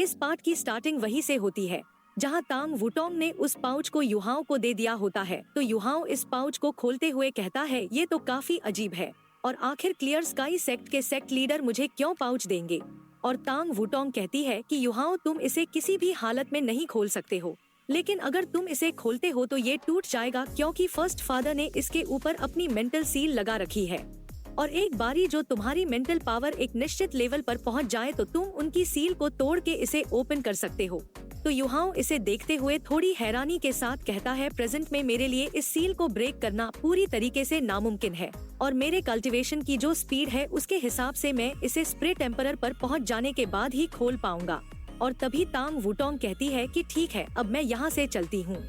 इस पार्ट की स्टार्टिंग वहीं से होती है जहां तांग वुटोंग ने उस पाउच को युहाओ को दे दिया होता है। तो युहाओ इस पाउच को खोलते हुए कहता है, ये तो काफी अजीब है और आखिर क्लियर स्काई सेक्ट के सेक्ट लीडर मुझे क्यों पाउच देंगे। और तांग वुटोंग कहती है कि युहाओ तुम इसे किसी भी हालत में नहीं खोल सकते हो, लेकिन अगर तुम इसे खोलते हो तो ये टूट जाएगा क्योंकि फर्स्ट फादर ने इसके ऊपर अपनी मेंटल सील लगा रखी है और एक बारी जो तुम्हारी मेंटल पावर एक निश्चित लेवल पर पहुंच जाए तो तुम उनकी सील को तोड़ के इसे ओपन कर सकते हो। तो युहाओ इसे देखते हुए थोड़ी हैरानी के साथ कहता है, प्रेजेंट में मेरे लिए इस सील को ब्रेक करना पूरी तरीके से नामुमकिन है और मेरे कल्टीवेशन की जो स्पीड है उसके हिसाब से मैं इसे स्प्रे टेम्परर पर पहुंच जाने के बाद ही खोल पाऊंगा। और तभी तांग वुटोंग कहती है कि ठीक है, अब मैं यहाँ से चलती हूँ।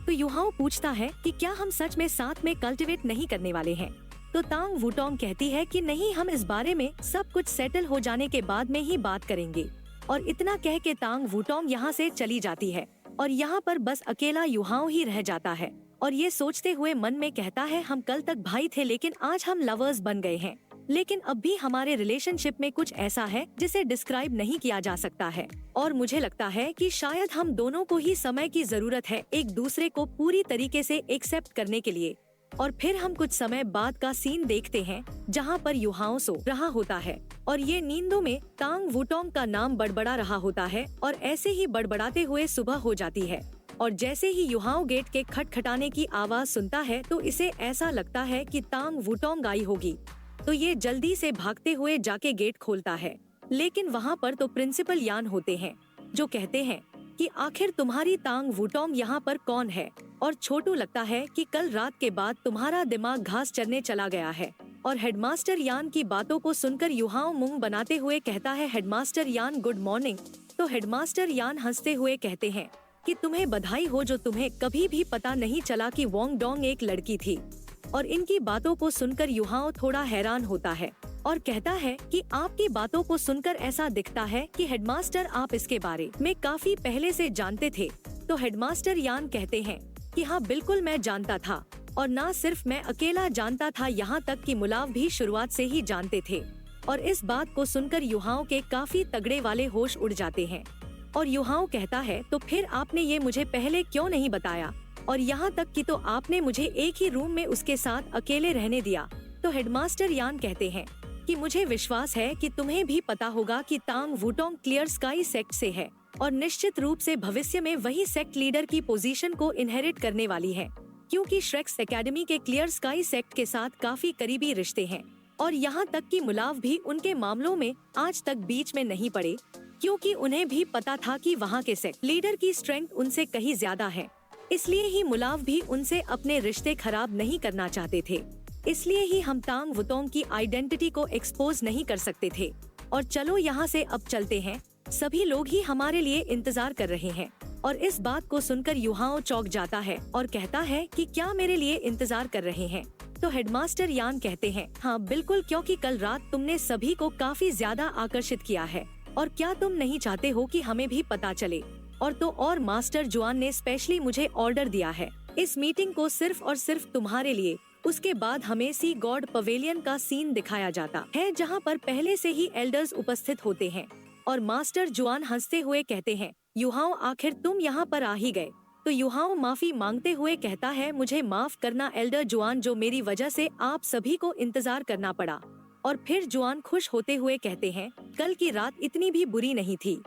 तो युहाओ पूछता है कि क्या हम सच में साथ में कल्टीवेट नहीं करने वाले हैं। तो तांग वुटोंग कहती है कि नहीं, हम इस बारे में सब कुछ सेटल हो जाने के बाद में ही बात करेंगे। और इतना कह के तांग वुटोंग यहाँ से चली जाती है और यहाँ पर बस अकेला युहाओ ही रह जाता है और ये सोचते हुए मन में कहता है, हम कल तक भाई थे लेकिन आज हम लवर्स बन गए हैं, लेकिन अब भी हमारे रिलेशनशिप में कुछ ऐसा है जिसे डिस्क्राइब नहीं किया जा सकता है और मुझे लगता है कि शायद हम दोनों को ही समय की जरूरत है एक दूसरे को पूरी तरीके से एक्सेप्ट करने के लिए। और फिर हम कुछ समय बाद का सीन देखते हैं जहाँ पर युहाओ सो रहा होता है और ये नींदों में तांग वुटोंग का नाम बड़बड़ा रहा होता है और ऐसे ही बड़बड़ाते हुए सुबह हो जाती है और जैसे ही युहाओ गेट के खटखटाने की आवाज सुनता है तो इसे ऐसा लगता है कि तांग वुटोंग आई होगी। तो ये जल्दी से भागते हुए जाके गेट खोलता है, लेकिन वहाँ पर तो प्रिंसिपल यान होते हैं जो कहते हैं कि आखिर तुम्हारी तांग वुटोंग यहाँ पर कौन है। और छोटू लगता है कि कल रात के बाद तुम्हारा दिमाग घास चरने चला गया है। और हेडमास्टर यान की बातों को सुनकर युहाओ मुंह बनाते हुए कहता है, हेडमास्टर यान गुड मॉर्निंग। तो हेडमास्टर यान हंसते हुए कहते हैं कि तुम्हें बधाई हो जो तुम्हें कभी भी पता नहीं चला कि वोंग डोंग एक लड़की थी। और इनकी बातों को सुनकर युहाओ थोड़ा हैरान होता है और कहता है कि आपकी बातों को सुनकर ऐसा दिखता है कि हेडमास्टर आप इसके बारे में काफी पहले से जानते थे। तो हेडमास्टर यान कहते हैं कि हाँ बिल्कुल मैं जानता था और ना सिर्फ मैं अकेला जानता था, यहाँ तक कि मुलाव भी शुरुआत से ही जानते थे। और इस बात को सुनकर युहाओ के काफी तगड़े वाले होश उड़ जाते हैं और युहाओ कहता है, तो फिर आपने ये मुझे पहले क्यों नहीं बताया, और यहाँ तक कि तो आपने मुझे एक ही रूम में उसके साथ अकेले रहने दिया। तो हेडमास्टर यान कहते हैं कि मुझे विश्वास है कि तुम्हें भी पता होगा कि तांग वुटोंग क्लियर स्काई सेक्ट से है और निश्चित रूप से भविष्य में वही सेक्ट लीडर की पोजीशन को इनहेरिट करने वाली है, क्योंकि श्रेक्स एकेडमी के क्लियर स्काई सेक्ट के साथ काफी करीबी रिश्ते हैं। और यहाँ तक कि मुलाव भी उनके मामलों में आज तक बीच में नहीं पड़े, क्योंकि उन्हें भी पता था कि वहाँ के सेक्ट लीडर की स्ट्रेंथ उनसे कहीं ज्यादा है। इसलिए ही मुलाव भी उनसे अपने रिश्ते खराब नहीं करना चाहते थे। इसलिए ही हम तांग वुटोंग की आइडेंटिटी को एक्सपोज नहीं कर सकते थे। और चलो यहाँ से अब चलते हैं, सभी लोग ही हमारे लिए इंतजार कर रहे हैं। और इस बात को सुनकर युहाओ चौंक जाता है और कहता है कि क्या मेरे लिए इंतजार कर रहे हैं। तो हेडमास्टर यान कहते हैं, हाँ बिल्कुल, क्योंकि कल रात तुमने सभी को काफी ज्यादा आकर्षित किया है और क्या तुम नहीं चाहते हो कि हमें भी पता चले। और तो और मास्टर जुआन ने स्पेशली मुझे ऑर्डर दिया है इस मीटिंग को सिर्फ और सिर्फ तुम्हारे लिए। उसके बाद हमें सी गॉड पवेलियन का सीन दिखाया जाता है जहाँ पर पहले से ही एल्डर्स उपस्थित होते हैं। और मास्टर जुआन हंसते हुए कहते हैं, युहाओ आखिर तुम यहाँ पर आ ही गए। तो युहाओ माफी मांगते हुए कहता है, मुझे माफ करना एल्डर जुआन, जो मेरी वजह से आप सभी को इंतजार करना पड़ा। और फिर जुआन खुश होते हुए कहते हैं, कल की रात इतनी भी बुरी नहीं थी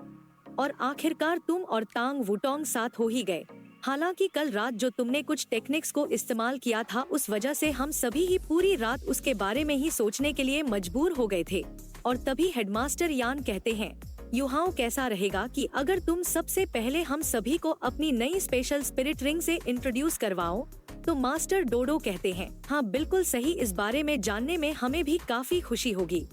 और आखिरकार तुम और तांग वुटोंग साथ हो ही गए। हालांकि कल रात जो तुमने कुछ टेक्निक्स को इस्तेमाल किया था उस वजह से हम सभी ही पूरी रात उसके बारे में ही सोचने के लिए मजबूर हो गए थे। और तभी हेडमास्टर यान कहते हैं, युहाओ कैसा रहेगा कि अगर तुम सबसे पहले हम सभी को अपनी नई स्पेशल स्पिरिट रिंग से इंट्रोड्यूस करवाओ। तो मास्टर डोडो कहते हैं, हाँ बिल्कुल सही, इस बारे में जानने में हमें भी काफी खुशी होगी।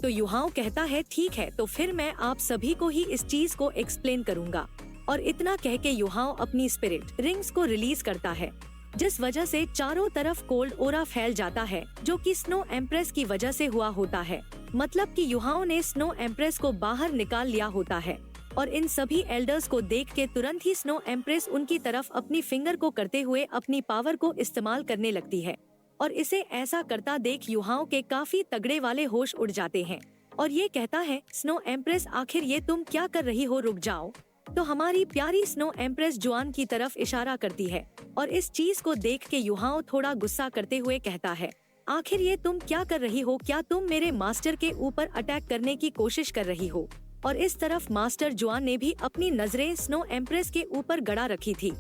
तो युहाओ कहता है, ठीक है, तो फिर मैं आप सभी को ही इस चीज को एक्सप्लेन करूँगा। और इतना कह के युहाओ अपनी स्पिरिट रिंग्स को रिलीज करता है, जिस वजह से चारों तरफ कोल्ड ओरा फैल जाता है, जो कि स्नो एम्प्रेस की वजह से हुआ होता है। मतलब कि युहाओ ने स्नो एम्प्रेस को बाहर निकाल लिया होता है। और इन सभी एल्डर्स को देख के तुरंत ही स्नो एम्प्रेस उनकी तरफ अपनी फिंगर को करते हुए अपनी पावर को इस्तेमाल करने लगती है। और इसे ऐसा करता देख युहाओ के काफी तगड़े वाले होश उड़ जाते हैं और ये कहता है, स्नो एम्प्रेस आखिर ये तुम क्या कर रही हो, रुक जाओ। तो हमारी प्यारी स्नो एम्प्रेस जुआन की तरफ इशारा करती है और इस चीज को देख के युहाओ थोड़ा गुस्सा करते हुए कहता है, आखिर ये तुम क्या कर रही हो, क्या तुम मेरे मास्टर के ऊपर अटैक करने की कोशिश कर रही हो। और इस तरफ मास्टर जुआन ने भी अपनी नजरें स्नो एम्प्रेस के ऊपर गड़ा रखी थी।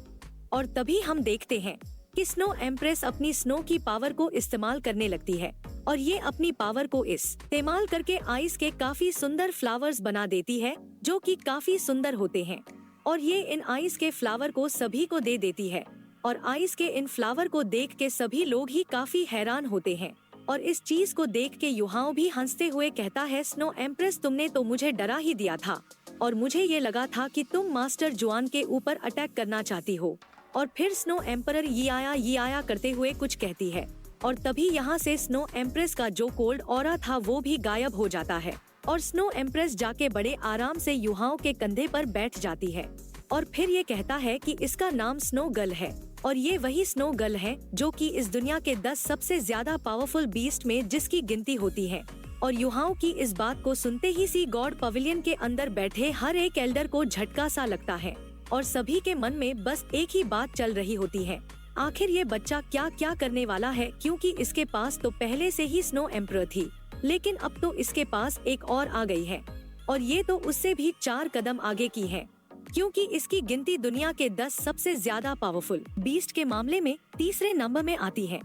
और तभी हम देखते हैं कि स्नो एम्प्रेस अपनी स्नो की पावर को इस्तेमाल करने लगती है और ये अपनी पावर को इस्तेमाल करके आइस के काफी सुंदर फ्लावर्स बना देती है जो कि काफी सुंदर होते हैं। और ये इन आइस के फ्लावर को सभी को दे देती है और आइस के इन फ्लावर को देख के सभी लोग ही काफी हैरान होते हैं। और इस चीज को देख के युहाओ भी हंसते हुए कहता है, स्नो एम्प्रेस तुमने तो मुझे डरा ही दिया था और मुझे ये लगा था कि तुम मास्टर जुआन के ऊपर अटैक करना चाहती हो। और फिर स्नो एम्परर ये आया करते हुए कुछ कहती है और तभी यहाँ से स्नो एम्प्रेस का जो कोल्ड ऑरा था वो भी गायब हो जाता है और स्नो एम्प्रेस जाके बड़े आराम से युहाओ के कंधे पर बैठ जाती है। और फिर ये कहता है कि इसका नाम स्नो गर्ल है और ये वही स्नो गर्ल है जो कि इस दुनिया के 10 सबसे ज्यादा पावरफुल बीस्ट में जिसकी गिनती होती है। और युहाओ की इस बात को सुनते ही सी गॉड पवेलियन के अंदर बैठे हर एक एल्डर को झटका सा लगता है और सभी के मन में बस एक ही बात चल रही होती है, आखिर ये बच्चा क्या क्या करने वाला है, क्योंकि इसके पास तो पहले से ही स्नो एम्परर थी लेकिन अब तो इसके पास एक और आ गई है और ये तो उससे भी 4 कदम आगे की है क्योंकि इसकी गिनती दुनिया के 10 सबसे ज्यादा पावरफुल बीस्ट के मामले में तीसरे नंबर में आती है।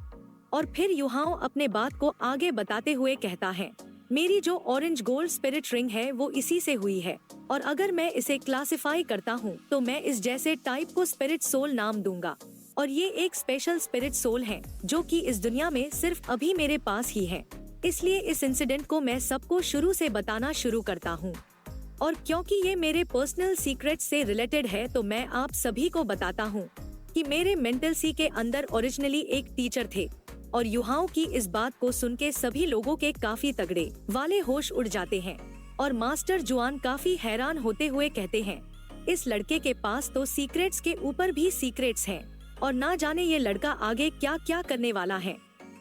और फिर युहाओ अपने बात को आगे बताते हुए कहता है, मेरी जो ऑरेंज गोल्ड स्पिरिट रिंग है वो इसी से हुई है और अगर मैं इसे क्लासिफाई करता हूँ तो मैं इस जैसे टाइप को स्पिरिट सोल नाम दूंगा और ये एक स्पेशल स्पिरिट सोल है जो कि इस दुनिया में सिर्फ अभी मेरे पास ही है। इसलिए इस इंसिडेंट को मैं सबको शुरू से बताना शुरू करता हूँ और क्योंकि ये मेरे पर्सनल सीक्रेट से रिलेटेड है तो मैं आप सभी को बताता हूँ कि मेरे मेंटल सी के अंदर ओरिजिनली एक टीचर थे। और युहाओं की इस बात को सुन के सभी लोगों के काफी तगड़े वाले होश उड़ जाते हैं और मास्टर जुआन काफी हैरान होते हुए कहते हैं, इस लड़के के पास तो सीक्रेट्स के ऊपर भी सीक्रेट्स हैं और ना जाने ये लड़का आगे क्या क्या करने वाला है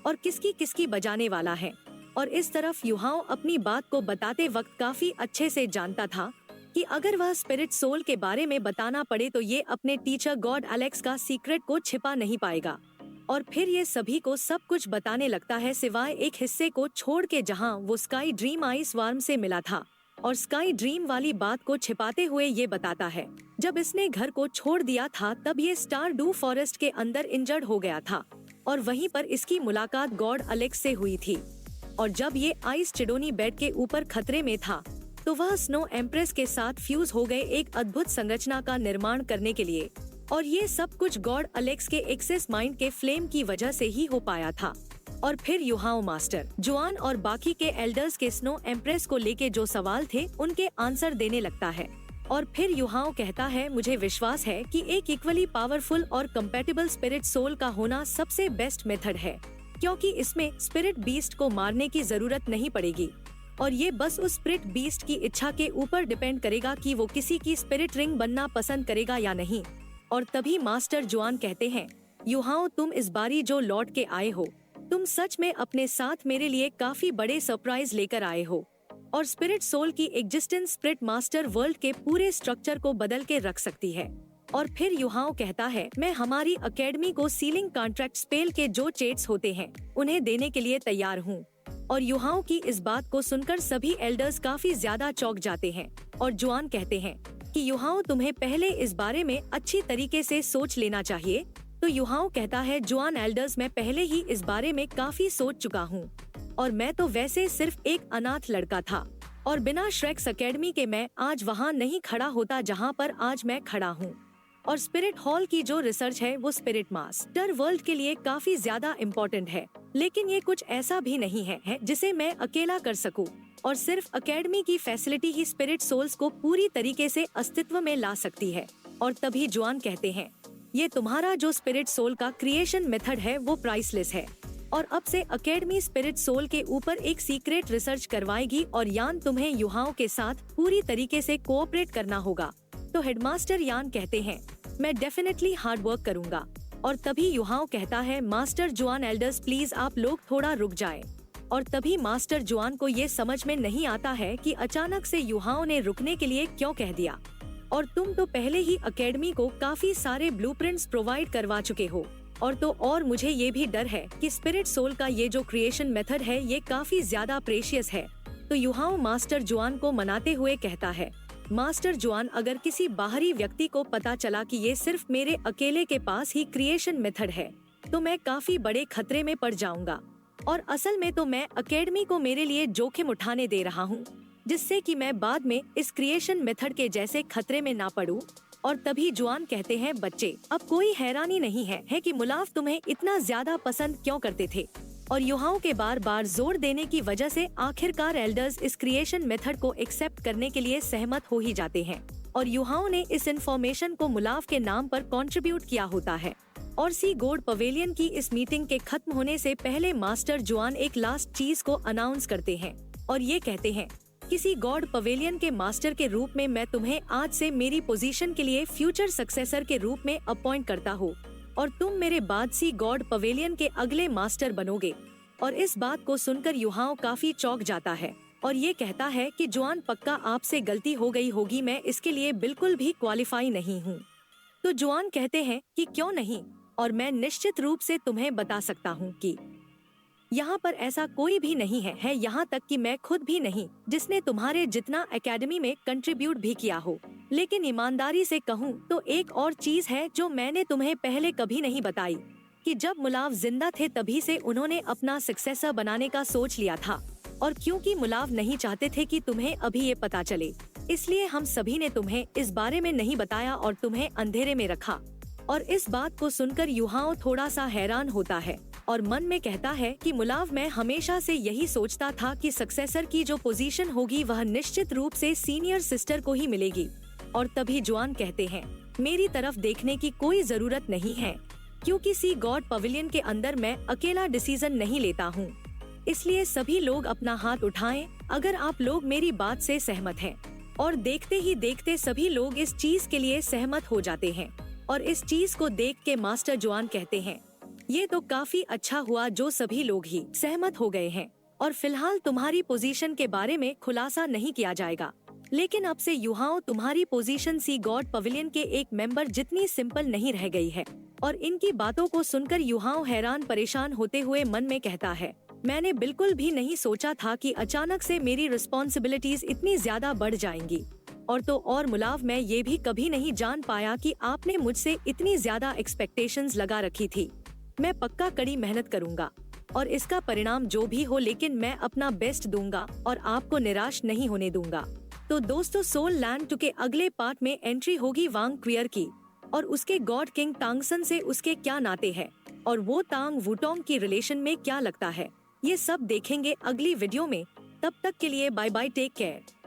और किसकी किसकी बजाने वाला है। और इस तरफ युहाओ अपनी बात को बताते वक्त काफी अच्छे से जानता था कि अगर वह स्पिरिट सोल के बारे में बताना पड़े तो ये अपने टीचर गॉड एलेक्स का सीक्रेट को छिपा नहीं पाएगा। और फिर ये सभी को सब कुछ बताने लगता है सिवाय एक हिस्से को छोड़ के जहाँ वो स्काई ड्रीम आइस वार्म से मिला था। और स्काई ड्रीम वाली बात को छिपाते हुए ये बताता है, जब इसने घर को छोड़ दिया था तब ये स्टार डू फॉरेस्ट के अंदर इंजर्ड हो गया था और वहीं पर इसकी मुलाकात गॉड एलेक्स से हुई थी। और जब ये आइस चिडोनी बेड के ऊपर खतरे में था तो वह स्नो एम्प्रेस के साथ फ्यूज हो गए एक अद्भुत संरचना का निर्माण करने के लिए। और ये सब कुछ गॉड एलेक्स के एक्सेस माइंड के फ्लेम की वजह से ही हो पाया था। और फिर युहाओ मास्टर जुआन और बाकी के एल्डर्स के स्नो एम्प्रेस को लेके जो सवाल थे उनके आंसर देने लगता है। और फिर युहाओ कहता है, मुझे विश्वास है कि एक इक्वली पावरफुल और कंपैटिबल स्पिरिट सोल का होना सबसे बेस्ट मेथड है क्योंकि इसमें स्पिरिट बीस्ट को मारने की जरूरत नहीं पड़ेगी और ये बस उस स्पिरिट बीस्ट की इच्छा के ऊपर डिपेंड करेगा कि वो किसी की स्पिरिट रिंग बनना पसंद करेगा या नहीं। और तभी मास्टर जुआन कहते हैं, युहाओ तुम इस बारी जो लौट के आए हो, तुम सच में अपने साथ मेरे लिए काफी बड़े सरप्राइज लेकर आए हो और स्पिरिट सोल की एग्जिस्टेंस स्पिरिट मास्टर वर्ल्ड के पूरे स्ट्रक्चर को बदल के रख सकती है। और फिर युहाओ कहता है, मैं हमारी अकेडमी को सीलिंग कॉन्ट्रैक्ट स्पेल के जो चेट्स होते हैं उन्हें देने के लिए तैयार हूँ। और युहाओ की इस बात को सुनकर सभी एल्डर्स काफी ज्यादा चौंक जाते हैं और जुआन कहते हैं कि युहाओ तुम्हें पहले इस बारे में अच्छी तरीके से सोच लेना चाहिए। तो युहाओ कहता है, जुआन एल्डर्स मैं पहले ही इस बारे में काफी सोच चुका हूँ और मैं तो वैसे सिर्फ एक अनाथ लड़का था और बिना श्रेक्स अकेडमी के मैं आज वहाँ नहीं खड़ा होता जहाँ पर आज मैं खड़ा हूँ। और स्पिरिट हॉल की जो रिसर्च है वो स्पिरिट मास्टर वर्ल्ड के लिए काफी ज्यादा इम्पोर्टेंट है, लेकिन ये कुछ ऐसा भी नहीं है जिसे मैं अकेला कर सकूं। और सिर्फ अकेडमी की फैसिलिटी ही स्पिरिट सोल्स को पूरी तरीके से अस्तित्व में ला सकती है। और तभी जुआन कहते हैं, ये तुम्हारा जो स्पिरिट सोल का क्रिएशन मेथड है वो प्राइसलेस है और अब से अकेडमी स्पिरिट सोल के ऊपर एक सीक्रेट रिसर्च करवाएगी और यान तुम्हें युहाओं के साथ पूरी तरीके से कोऑपरेट करना होगा। तो हेडमास्टर यान कहते हैं, मैं डेफिनेटली हार्ड वर्क करूंगा। और तभी युहाओ कहता है, मास्टर जुआन एल्डर्स प्लीज आप लोग थोड़ा रुक जाएं। और तभी मास्टर जुआन को ये समझ में नहीं आता है कि अचानक से युहाओं ने रुकने के लिए क्यों कह दिया। और तुम तो पहले ही एकेडमी को काफी सारे ब्लूप्रिंट्स प्रोवाइड करवा चुके हो। और मुझे ये भी डर है कि स्पिरिट सोल का ये जो क्रिएशन मेथड है ये काफी ज्यादा प्रेशियस है। तो युहाओं मास्टर जुआन को मनाते हुए कहता है, मास्टर जुआन, अगर किसी बाहरी व्यक्ति को पता चला कि ये सिर्फ मेरे अकेले के पास ही क्रिएशन मेथड है तो मैं काफी बड़े खतरे में पड़ जाऊंगा। और असल में तो मैं एकेडमी को मेरे लिए जोखिम उठाने दे रहा हूँ, जिससे कि मैं बाद में इस क्रिएशन मेथड के जैसे खतरे में ना पड़ूं। और तभी जुआन कहते हैं, बच्चे, अब कोई हैरानी नहीं है कि मुलाव तुम्हें इतना ज्यादा पसंद क्यों करते थे। और युहाओं के बार बार जोर देने की वजह से आखिरकार एल्डर्स इस क्रिएशन मेथड को एक्सेप्ट करने के लिए सहमत हो ही जाते हैं। और युहाओं ने इस इंफॉर्मेशन को मुलाव के नाम पर कंट्रीब्यूट किया होता है। और सी गॉड पवेलियन की इस मीटिंग के खत्म होने से पहले मास्टर जुआन एक लास्ट चीज को अनाउंस करते हैं और ये कहते हैं, किसी गॉड पवेलियन के मास्टर के रूप में मैं तुम्हें आज से मेरी पोजीशन के लिए फ्यूचर सक्सेसर के रूप में अपॉइंट करता हूँ और तुम मेरे बाद सी गॉड पवेलियन के अगले मास्टर बनोगे। और इस बात को सुनकर युहाओं काफी चौंक जाता है और ये कहता है कि जुआन, पक्का आपसे गलती हो गई होगी, मैं इसके लिए बिल्कुल भी क्वालिफाई नहीं हूँ। तो जुआन कहते हैं कि क्यों नहीं, और मैं निश्चित रूप से तुम्हें बता सकता हूँ कि यहाँ पर ऐसा कोई भी नहीं है यहाँ तक कि मैं खुद भी नहीं जिसने तुम्हारे जितना एकेडमी में कंट्रीब्यूट भी किया हो। लेकिन ईमानदारी से कहूँ तो एक और चीज है जो मैंने तुम्हें पहले कभी नहीं बताई, कि जब मुलाव जिंदा थे तभी से उन्होंने अपना सक्सेसर बनाने का सोच लिया था। और क्योंकि मुलाव नहीं चाहते थे कि तुम्हें अभी ये पता चले, इसलिए हम सभी ने तुम्हें इस बारे में नहीं बताया और तुम्हें अंधेरे में रखा। और इस बात को सुनकर युहाओं थोड़ा सा हैरान होता है और मन में कहता है कि मुलाव, मैं हमेशा से यही सोचता था कि सक्सेसर की जो पोजीशन होगी वह निश्चित रूप से सीनियर सिस्टर को ही मिलेगी। और तभी जुआन कहते हैं, मेरी तरफ देखने की कोई जरूरत नहीं है, क्योंकि सी गॉड पवेलियन के अंदर मैं अकेला डिसीजन नहीं लेता हूँ। इसलिए सभी लोग अपना हाथ उठाएं अगर आप लोग मेरी बात से सहमत हैं। और देखते ही देखते सभी लोग इस चीज के लिए सहमत हो जाते हैं। और इस चीज को देख के मास्टर जुआन कहते हैं, ये तो काफी अच्छा हुआ जो सभी लोग ही सहमत हो गए हैं। और फिलहाल तुम्हारी पोजीशन के बारे में खुलासा नहीं किया जाएगा, लेकिन अब से युहाओं तुम्हारी पोजीशन सी गॉड पवेलियन के एक मेंबर जितनी सिंपल नहीं रह गई है। और इनकी बातों को सुनकर युहाओं हैरान परेशान होते हुए मन में कहता है, मैंने बिल्कुल भी नहीं सोचा था कि अचानक से मेरी रिस्पॉन्सिबिलिटीज इतनी ज्यादा बढ़ जाएंगी। और मुलाव, मैं ये भी कभी नहीं जान पाया कि आपने मुझसे इतनी ज्यादा एक्सपेक्टेशंस लगा रखी थी। मैं पक्का कड़ी मेहनत करूंगा और इसका परिणाम जो भी हो, लेकिन मैं अपना बेस्ट दूंगा और आपको निराश नहीं होने दूंगा। तो दोस्तों, सोल लैंड 2 के अगले पार्ट में एंट्री होगी वांग क्वियर की और उसके गॉड किंग तांगसन से उसके क्या नाते हैं और वो तांग वुटोंग की रिलेशन में क्या लगता है, ये सब देखेंगे अगली वीडियो में। तब तक के लिए बाय बाय, टेक केयर।